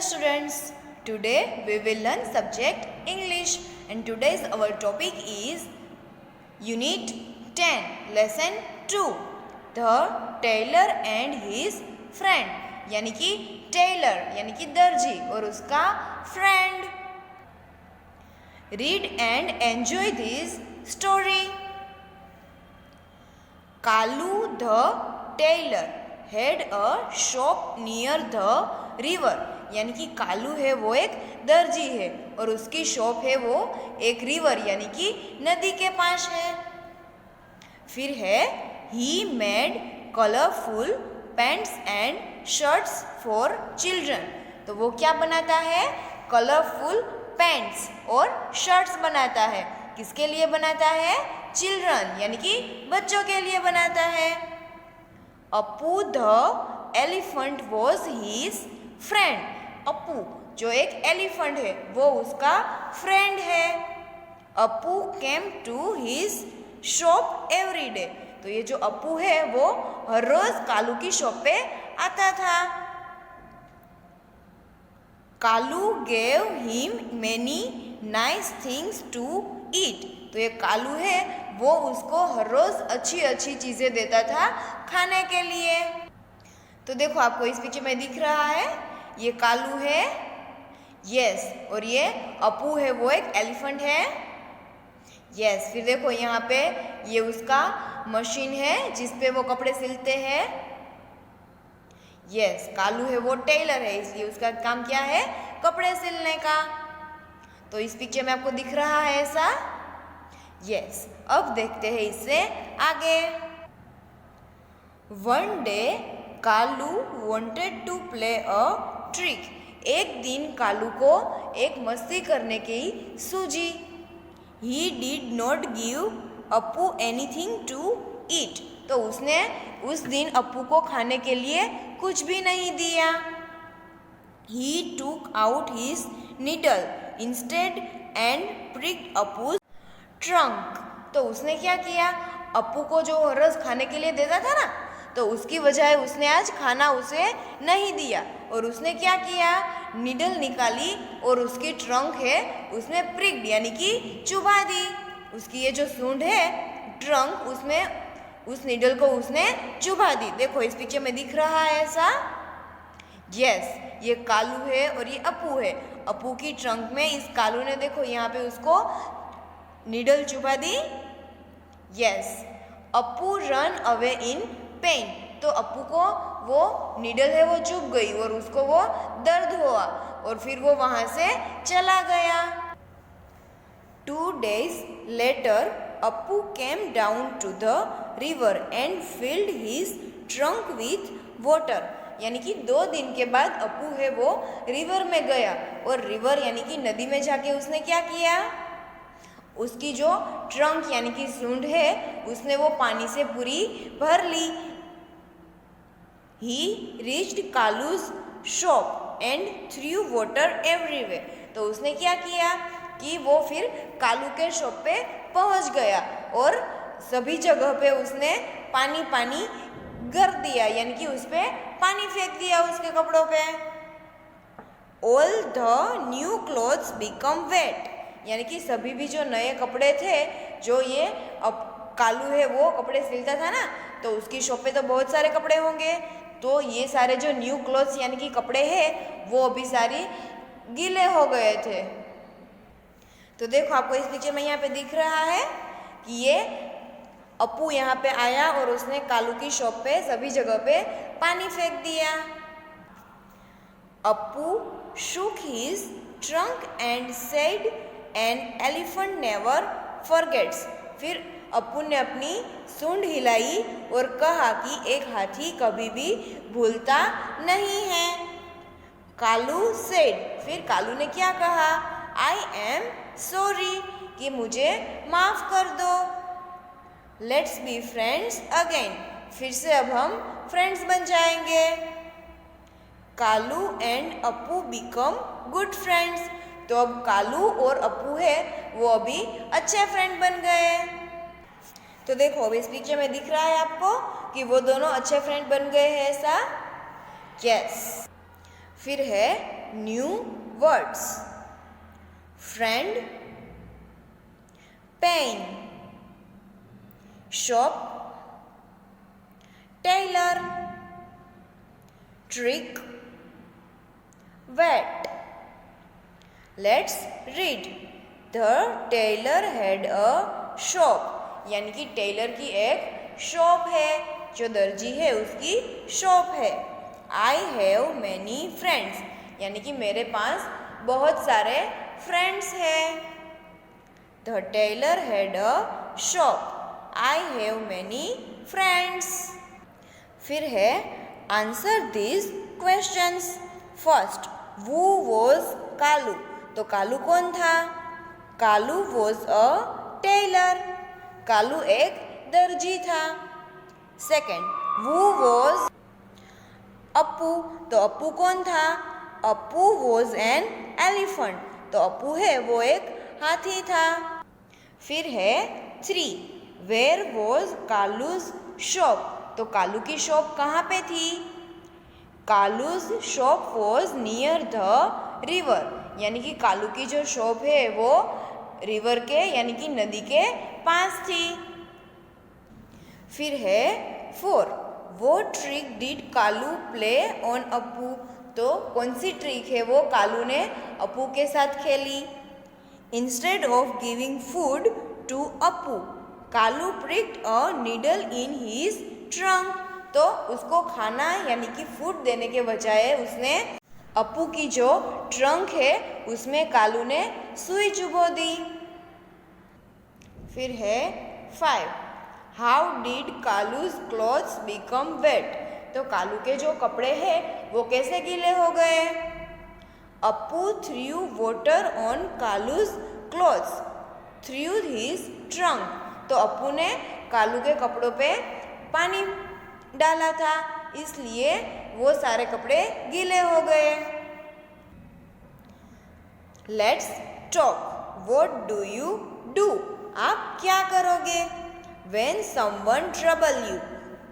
students, today we will learn subject English and today's our topic is Unit 10 Lesson 2 The Tailor and his friend यानी कि Taylor यानी कि दर्जी और उसका friend. Read and enjoy this story. Kalu the tailor had a shop near the river यानी कि कालू है वो एक दर्जी है और उसकी शॉप है वो एक रिवर यानी कि नदी के पास है. फिर है he made colorful pants and shirts for children. तो वो क्या बनाता है? कलरफुल पैंट्स और शर्ट्स बनाता है. किसके लिए बनाता है? चिल्ड्रन यानी कि बच्चों के लिए बनाता है. Appu the elephant was his friend. Appu जो एक एलिफेंट है वो उसका फ्रेंड है. Appu came to his shop every day. तो ये जो अपू है वो हर रोज कालू की शॉप पे आता था. Kalu gave him many nice things to eat. तो ये कालू है वो उसको हर रोज अच्छी अच्छी चीज़ें देता था खाने के लिए. तो देखो आपको इस पिक्चर में दिख रहा है ये कालू है यस और ये अपू है वो एक एलिफेंट है यस. फिर देखो यहाँ पे ये उसका मशीन है जिस पे वो कपड़े सिलते हैं यस. कालू है वो टेलर है इसलिए उसका काम क्या है? कपड़े सिलने का. तो इस पिक्चर में आपको दिख रहा है ऐसा यस. अब देखते हैं इससे आगे. One day Kalu wanted to play a trick. एक दिन कालू को एक मस्ती करने की सूझी. He did not give Apu anything to eat. तो उसने उस दिन अपू को खाने के लिए कुछ भी नहीं दिया. ही took out his needle instead and pricked Appu's trunk. तो उसने क्या किया? अपू को जो रोज खाने के लिए देता था ना तो उसकी वजह उसने आज खाना उसे नहीं दिया और उसने क्या किया? नीडल निकाली और उसकी ट्रंक है उसमें प्रिक्ड यानी कि चुभा दी. उसकी ये जो सूंड है ट्रंक उसमें उस नीडल को उसने चुभा दी. देखो इस पिक्चर में दिख रहा है ऐसा यस. ये कालू है और ये अपू है. अपू की ट्रंक में इस कालू ने देखो यहाँ पे उसको नीडल चुभा दी yes. Appu ran away in pain. तो अपू को वो नीडल है वो चुभ गई और उसको वो दर्द हुआ और फिर वो वहाँ से चला गया. 2 days later Apu came down to the river and filled his trunk with water. यानी कि 2 दिन के बाद अपू है वो रिवर में गया और रिवर यानी कि नदी में जाके उसने क्या किया? उसकी जो ट्रंक यानी कि सूंड है उसने वो पानी से पूरी भर ली. He reached Kalu's shop and threw water everywhere. तो उसने क्या किया कि वो फिर कालू के शॉप पे पहुंच गया और सभी जगह पे उसने पानी पानी कर दिया यानी कि उस पे पानी फेंक दिया उसके कपड़ों पे. All the new clothes become wet. यानी कि सभी भी जो नए कपड़े थे जो ये अब कालू है वो कपड़े सिलता था ना तो उसकी शॉप पे तो बहुत सारे कपड़े होंगे तो ये सारे जो न्यू क्लॉथ्स यानी कि कपड़े हैं वो अभी सारी गीले हो गए थे. तो देखो आपको इस पिक्चर में यहाँ पे दिख रहा है कि ये अपू यहाँ पे आया और उसने कालू की शॉप पे सभी जगह पे पानी फेंक दिया. अपू shook his trunk and said an elephant never forgets. फिर अपू ने अपनी सूंड हिलाई और कहा कि एक हाथी कभी भी भूलता नहीं है. कालू सेड. फिर कालू ने क्या कहा? आई एम सॉरी कि मुझे माफ़ कर दो. Let's be friends again. फिर से अब हम फ्रेंड्स बन जाएंगे. Kalu and Apu become good friends. तो अब कालू और अपू है वो अभी अच्छे फ्रेंड बन गए. तो देखो अब इस पिक्चर में दिख रहा है आपको कि वो दोनों अच्छे फ्रेंड बन गए हैं ऐसा यस. फिर है new words. Friend, pen, shop, tailor, trick, wait. Let's read. The tailor had a shop, यानी कि टेलर की एक शॉप है, जो दर्जी है उसकी शॉप है। आई हैव मैनी फ्रेंड्स, यानी कि मेरे पास बहुत सारे फ्रेंड्स हैं। The tailor had a shop, I have many friends. फिर है answer this questions. First, who was Kalu, तो कालू कौन था? Kalu was a tailor, Kalu एक दर्जी था। सेकंड, who was अप्पू, तो अप्पू कौन था? अप्पू was an elephant, तो अप्पू है वो एक हाथी था। फिर है 3, where was कालू's शॉप, तो कालू की शॉप कहाँ पे थी? कालू's shop was near the river, यानी कि कालू की जो शॉप है वो रिवर के यानी कि नदी के पास थी। फिर है 4, वो trick did Kalu play on Appu, तो कौन सी ट्रिक है वो कालू ने अप्पू के साथ खेली? Instead of giving food to Appu, Kalu pricked a needle in his trunk, तो उसको खाना यानी कि फूड देने के बजाय उसने अप्पू की जो ट्रंक है उसमें कालू ने सुई चुभो दी। फिर है 5, how did Kalu's clothes become wet, तो कालू के जो कपड़े हैं वो कैसे गीले हो गए? Appu threw water on Kalu's clothes through his trunk, तो अप्पू ने कालू के कपड़ों पे पानी डाला था, इसलिए वो सारे कपड़े गीले हो गए। Let's talk. What do you do, आप क्या करोगे? व्हेन समवन ट्रबल यू,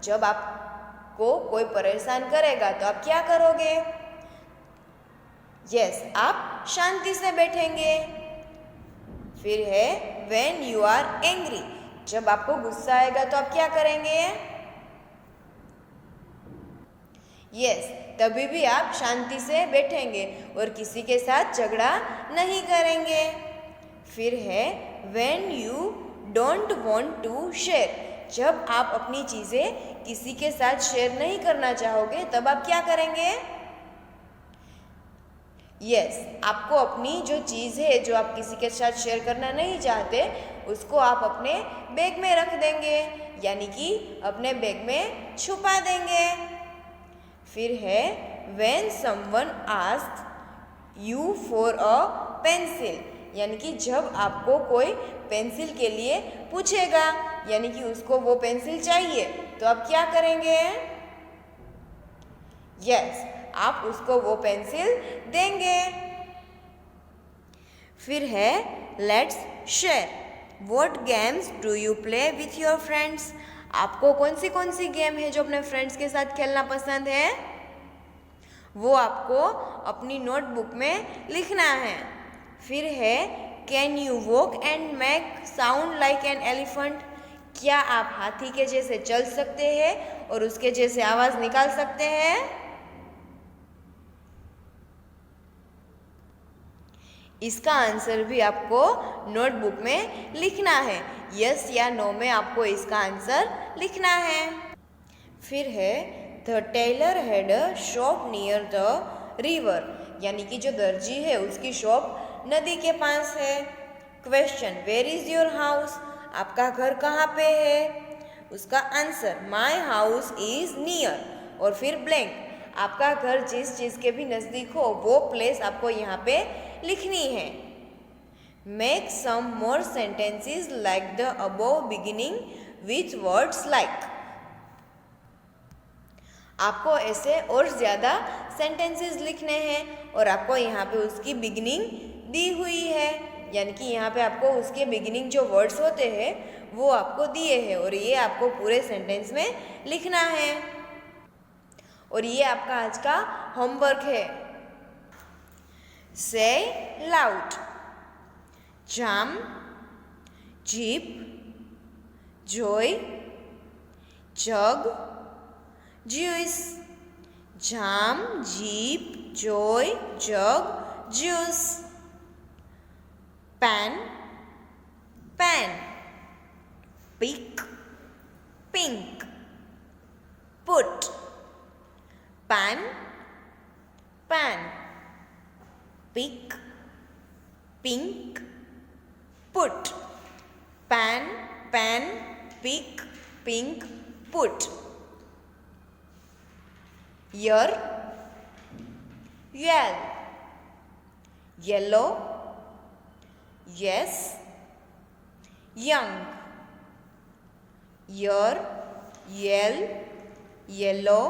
जब आपको कोई परेशान करेगा तो आप क्या करोगे? यस, आप शांति से बैठेंगे। फिर है व्हेन यू आर एंग्री, जब आपको गुस्सा आएगा तो आप क्या करेंगे? यस, तभी भी आप शांति से बैठेंगे और किसी के साथ झगड़ा नहीं करेंगे। फिर है when you don't want to share, जब आप अपनी चीज़ें किसी के साथ शेयर नहीं करना चाहोगे तब आप क्या करेंगे? यस, आपको अपनी जो चीज़ है जो आप किसी के साथ शेयर करना नहीं चाहते उसको आप अपने बैग में रख देंगे, यानी कि अपने बैग में छुपा देंगे। फिर है when someone asks you for a pencil, यानी कि जब आपको कोई पेंसिल के लिए पूछेगा यानी कि उसको वो पेंसिल चाहिए तो आप क्या करेंगे? यस, आप उसको वो पेंसिल देंगे। फिर है let's share. What games do you play with your friends, आपको कौन सी गेम है जो अपने फ्रेंड्स के साथ खेलना पसंद है? वो आपको अपनी नोटबुक में लिखना है। फिर है can you walk and make sound like an elephant, क्या आप हाथी के जैसे चल सकते हैं और उसके जैसे आवाज़ निकाल सकते हैं? इसका आंसर भी आपको नोटबुक में लिखना है। यस या नो में आपको इसका आंसर लिखना है। फिर है the tailor had a shop near the river, यानी कि जो दर्जी है उसकी शॉप नदी के पास है। Question where is your house, आपका घर कहाँ पे है? उसका answer my house is near और फिर ब्लैंक, आपका घर जिस चीज़ के भी नज़दीक हो वो प्लेस आपको यहाँ पे लिखनी है। Make some more sentences like the above beginning with words like, आपको ऐसे और ज़्यादा सेंटेंसेस लिखने हैं और आपको यहाँ पे उसकी बिगिनिंग दी हुई है, यानी कि यहाँ पे आपको उसके बिगिनिंग जो वर्ड्स होते हैं वो आपको दिए हैं और ये आपको पूरे सेंटेंस में लिखना है। और ये आपका आज का होमवर्क है। Say loud. Jam, jeep, joy, jug, juice. Jam, jeep, joy, jug, juice. Pan, pen. Pick, pink. Put, pan, pan. Pick, pink, put. Pan, pen, pick, pink, put. Year, yell. Yellow, yes, young. Year, yell, yellow,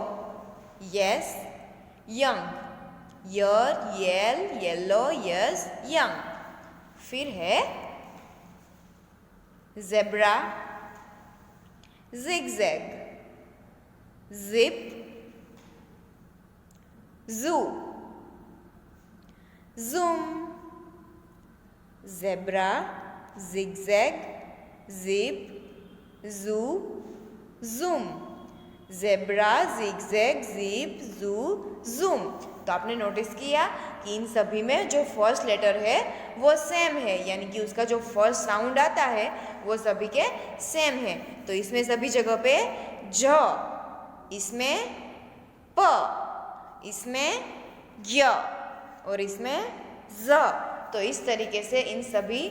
yes, young. Year, yell, yellow, yes, young. फिर है zebra, zigzag, zip, zoo, zoom. Zebra, zigzag, zip, zoo, zoom. Zebra, zigzag, zip, zoo, zoom. तो आपने notice किया कि इन सभी में जो first letter है वो सेम है, यानी कि उसका जो फर्स्ट साउंड आता है वो सभी के सेम है। तो इसमें सभी जगह पे ज, इसमें प, इसमें य और इसमें ज। तो इस तरीके से इन सभी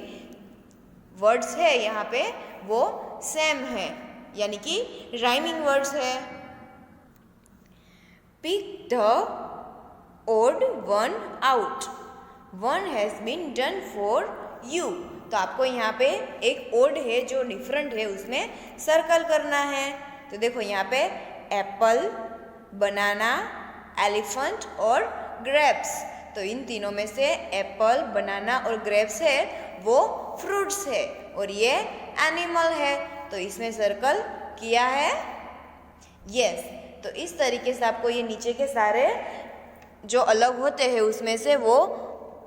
वर्ड्स है यहाँ पे वो सेम है, यानी कि राइमिंग वर्ड्स है। Pick the odd one out. One has been done for you. तो आपको यहाँ पे एक ओड है जो डिफरेंट है उसमें सर्कल करना है। तो देखो यहाँ पे एप्पल, बनाना, एलिफेंट और ग्रेप्स। तो इन तीनों में से एप्पल, बनाना और ग्रेप्स है वो फ्रूट्स है और ये एनिमल है। तो इसमें सर्कल किया है यस। तो इस तरीके से आपको ये नीचे के सारे जो अलग होते हैं उसमें से वो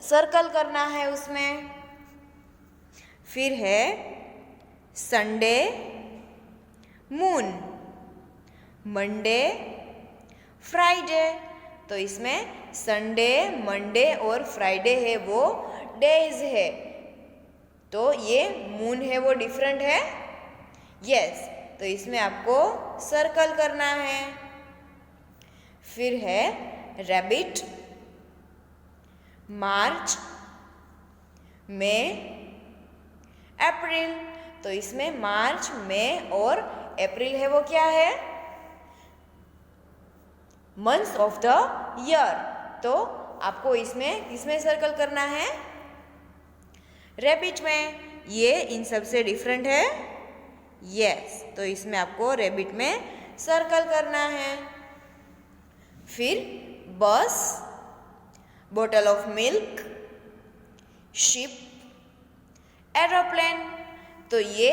सर्कल करना है उसमें। फिर है संडे, मून, मंडे, फ्राइडे। तो इसमें संडे, मंडे और फ्राइडे है वो डेज है। तो ये मून है वो डिफरेंट है यस। तो इसमें आपको सर्कल करना है। फिर है रैबिट, मार्च, मई, अप्रैल। तो इसमें मार्च, मई और अप्रैल है वो क्या है, मंथ्स ऑफ द ईयर। तो आपको इसमें किसमें सर्कल करना है, रैबिट में। ये इन सब से डिफरेंट है यस। तो इसमें आपको रैबिट में सर्कल करना है। फिर बस, bottle of milk, ship, aeroplane. तो ये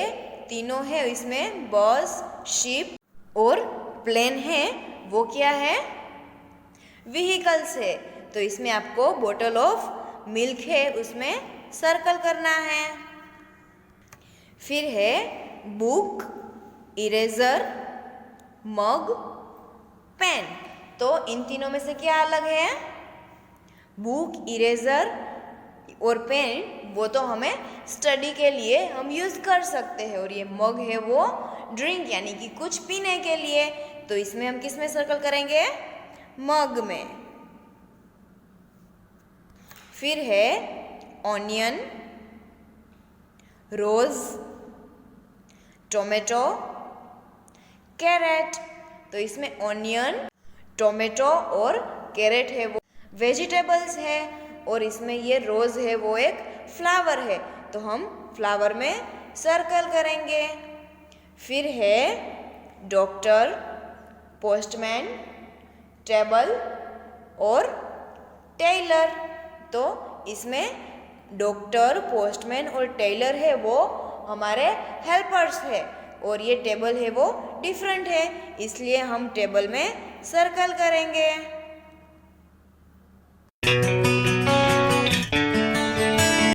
तीनों है इसमें बस, शिप और प्लेन है वो क्या है, व्हीकल्स है। तो इसमें आपको बॉटल ऑफ मिल्क है उसमें सर्कल करना है। फिर है बुक, इरेजर, मग, पेन। तो इन तीनों में से क्या अलग है, बुक, इरेजर और पेन वो तो हमें स्टडी के लिए हम यूज़ कर सकते हैं, और ये मग है वो ड्रिंक यानी कि कुछ पीने के लिए। तो इसमें हम किस में सर्कल करेंगे, मग में। फिर है ऑनियन, रोज, टोमेटो, कैरेट। तो इसमें ऑनियन, टोमेटो और कैरेट है वो वेजिटेबल्स है, और इसमें ये रोज़ है वो एक फ्लावर है। तो हम फ्लावर में सर्कल करेंगे। फिर है डॉक्टर, पोस्टमैन, टेबल और टेलर। तो इसमें डॉक्टर, पोस्टमैन और टेलर है वो हमारे हेल्पर्स है, और ये टेबल है वो डिफरेंट है, इसलिए हम टेबल में सर्कल करेंगे।